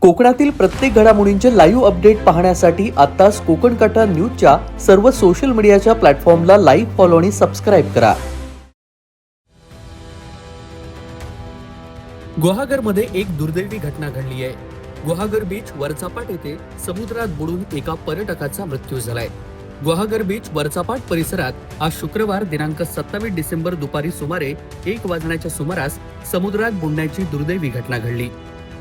कोकणातील प्रत्येक घडामोडींचे लाईव्ह अपडेट पाहण्यासाठी आताच कोकण कटा न्यूजच्या सर्व सोशल मीडियाच्या प्लॅटफॉर्मला लाईक, फॉलो आणि सबस्क्राईब करा. गुहागरमध्ये एक दुर्दैवी घटना घडली आहे. गुहागर बीच वरचापाट येथे समुद्रात बुडून एका पर्यटकाचा मृत्यू झालाय. गुहागर बीच वरचापाट परिसरात आज शुक्रवार दिनांक 27 डिसेंबर दुपारी सुमारे 1 वाजण्याच्या सुमारास समुद्रात बुडण्याची दुर्दैवी घटना घडली.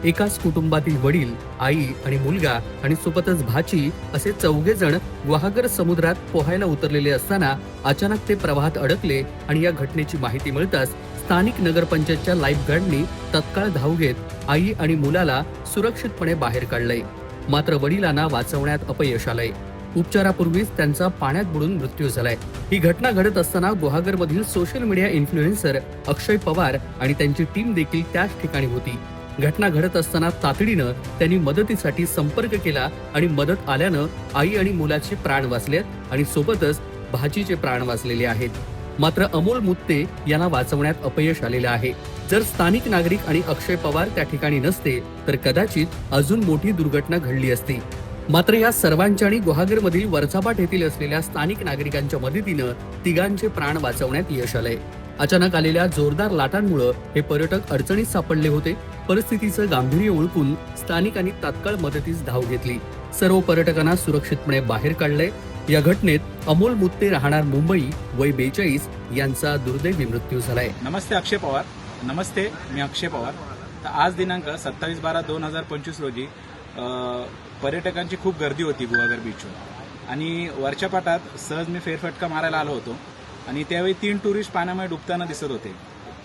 एकाच कुटुंबातील वडील, आई आणि मुलगा आणि सोबतच भाची असे 4 जण गुहागर समुद्रात पोहायला उतरलेले असताना अचानक ते प्रवाहात अडकले आणि या घटनेची माहिती मिळताच स्थानिक नगरपंचायतच्या लाईफगार्डनी तत्काळ धाव घेत आई आणि मुलाला सुरक्षितपणे बाहेर काढलंय. मात्र वडिलांना वाचवण्यात अपयश आलंय. उपचारापूर्वीच त्यांचा पाण्यात बुडून मृत्यू झालाय. ही घटना घडत असताना गुहागरमधील सोशल मीडिया इन्फ्लुएन्सर अक्षय पवार आणि त्यांची टीम देखील त्याच ठिकाणी होती. घटना घडत असताना तातडीनं त्यांनी मदतीसाठी संपर्क केला आणि मदत आल्यानं आई आणि मुलाचे प्राण वाचलेत आणि सोबतच भाचीचे प्राण वाचलेले आहेत. मात्र अमोल मुत्ते यांना वाचवण्यात अपयश आलेलं आहे. जर स्थानिक नागरिक आणि अक्षय पवार त्या ठिकाणी नसते तर कदाचित अजून मोठी दुर्घटना घडली असती. मात्र या सर्वांच्या आणि गुहागरमधील वरचापाट येथील असलेल्या स्थानिक नागरिकांच्या मदतीनं तिघांचे प्राण वाचवण्यात यश आलंय. अचानक आलेल्या जोरदार लाटांमुळे हे पर्यटक अडचणीत सापडले होते. परिस्थितीचं गांभीर्य ओळखून स्थानिकांनी तात्काळ मदतीस धाव घेतली. सर्व पर्यटकांना सुरक्षितपणे बाहेर काढलंय. या घटनेत अमोल मुत्ते राहणार मुंबई वय 42 यांचा दुर्दैवी मृत्यू झालाय. नमस्ते अक्षय पवार. नमस्ते, मी अक्षय पवार. तर आज दिनांक 27/12/2025 रोजी पर्यटकांची खूप गर्दी होती गुहागर बीचवर आणि वरच्या पाटात सहज मी फेरफटका मारायला आलो होतो आणि त्यावेळी 3 टुरिस्ट पाण्यामध्ये डुबताना दिसत होते.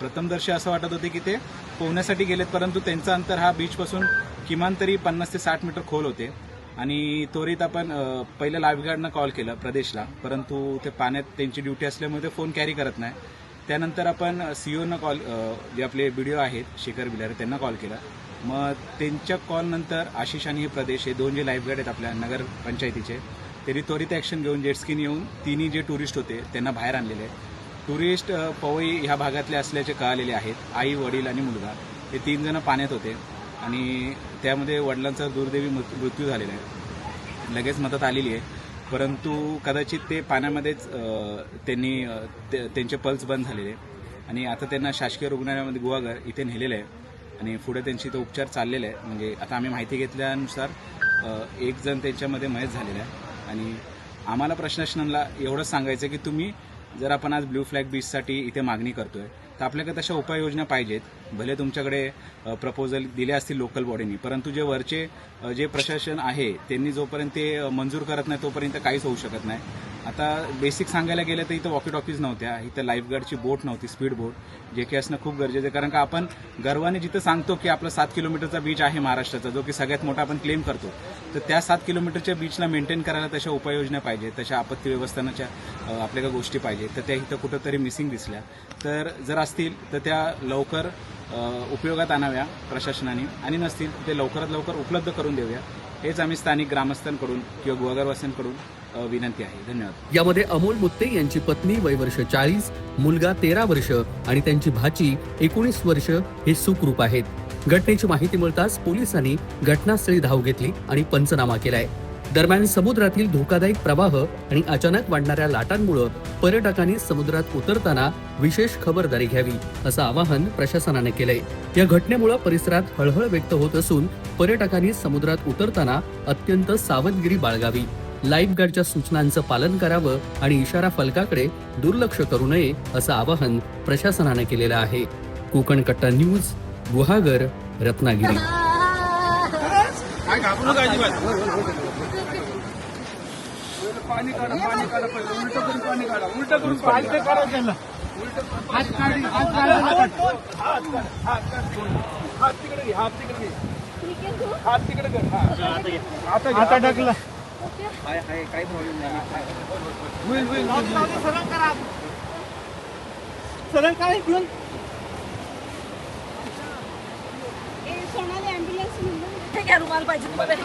प्रथमदर्शी असं वाटत होते की ते पोहण्यासाठी गेलेत, परंतु त्यांचं अंतर हा बीचपासून किमान तरी 50 ते 60 मीटर खोल होते आणि त्वरित आपण पहिलं लाईफगार्डनं कॉल केलं प्रदेशला, परंतु ते पाण्यात त्यांची ड्युटी असल्यामुळे ते फोन कॅरी करत नाही. त्यानंतर आपण सीओनं कॉल, जे आपले बीडीओ आहेत शेखर बिलारे, त्यांना कॉल केला. मग त्यांच्या कॉलनंतर आशिष आणि हे प्रदेश, हे 2 जे लाईफगार्ड आहेत आपल्या नगर पंचायतीचे, त्यांनी त्वरित ॲक्शन घेऊन जेटस्कीन येऊन तिन्ही जे टुरिस्ट होते त्यांना बाहेर आणलेले आहेत. टुरिस्ट पवई ह्या भागातले असल्याचे कळालेले आहेत. आई, वडील आणि मुलगा हे 3 जण पाण्यात होते आणि त्यामध्ये वडिलांचा दुर्दैवी मृत्यू झालेला आहे. लगेच मदत आलेली आहे, परंतु कदाचित ते पाण्यामध्येच त्यांनी त्यांचे पल्स बंद झालेले आणि आता त्यांना शासकीय रुग्णालयामध्ये गुहागर इथे नेलेलं आहे आणि पुढे त्यांची तो उपचार चाललेला आहे. म्हणजे आता आम्ही माहिती घेतल्यानुसार 1 जण त्यांच्यामध्ये मयत झालेला आहे आणि आम्हाला प्रशासनाला एवढंच सांगायचं की तुम्ही जर आपण आज ब्ल्यू फ्लॅग बीचसाठी इथे मागणी करतोय तर आपल्याकडे तशा उपाययोजना पाहिजेत. भले तुमच्याकडे प्रपोजल दिले असतील लोकल बॉडीनी, परंतु जे वरचे जे प्रशासन आहे त्यांनी जोपर्यंत ते मंजूर करत नाही तोपर्यंत काहीच होऊ शकत नाही. आता बेसिक सांगायला गेलं तर इथं वॉकी टॉकीज नव्हत्या, इथं लाईफगार्डची बोट नव्हती, स्पीड बोट, जे की असणं खूप गरजेचं आहे. कारण का आपण गर्वाने जिथं सांगतो की आपला 7 किलोमीटरचा बीच आहे महाराष्ट्राचा, जो की सगळ्यात मोठा आपण क्लेम करतो, तर त्या 7 किलोमीटरच्या बीचला मेंटेन करायला तशा उपाययोजना पाहिजे, तशा आपत्ती व्यवस्थापनाच्या आपल्याला गोष्टी पाहिजे. तर त्या इथं कुठंतरी मिसिंग दिसल्या, तर जर असतील तर त्या लवकर उपयोगात आणाव्या प्रशासनाने आणि नसतील ते लवकरात लवकर उपलब्ध करून देऊया. हेच आम्ही स्थानिक ग्रामस्थांकडून किंवा गुहागरवासियांकडून विनंती आहे. धन्यवाद. यामध्ये अमोल मुत्ते यांची पत्नी वय वर्ष 40, मुलगा 13 वर्ष आणि त्यांची भाची 19 वर्ष हे सुखरूप आहेत. घटनेची माहिती मिळताच पोलिसांनी घटनास्थळी धाव घेतली आणि पंचनामा केलाय. दरम्यान समुद्रातील धोकादायक प्रवाह आणि अचानक वाढणाऱ्या लाटांमुळे पर्यटकांनी समुद्रात उतरताना विशेष खबरदारी घ्यावी असं आवाहन प्रशासनाने केलंय. या घटनेमुळे परिसरात हळहळ व्यक्त होत असून पर्यटकांनी समुद्रात उतरताना अत्यंत सावधगिरी बाळगावी, लाईफगार्डच्या सूचनांचं पालन करावं आणि इशारा फलकाकडे दुर्लक्ष करू नये असं आवाहन प्रशासनाने केलेलं आहे. कोकण कट्टा न्यूज, गुहागर, रत्नागिरी. पाणी काढा, पाणी काढा, पहिलं उलट करून पाणी काढा, उलट करून पाणी काढा, त्यांना हात काढी, हात काढा, हात तिकडे घे, हात तिकडे घे, हात तिकडे कर. आता टाकला काही प्रॉब्लेम नाही, होईल होईल. सरळ करा, सरळ काय घेऊन सोनाली ॲम्ब्युलन्स म्हणून रुमाल पाहिजे.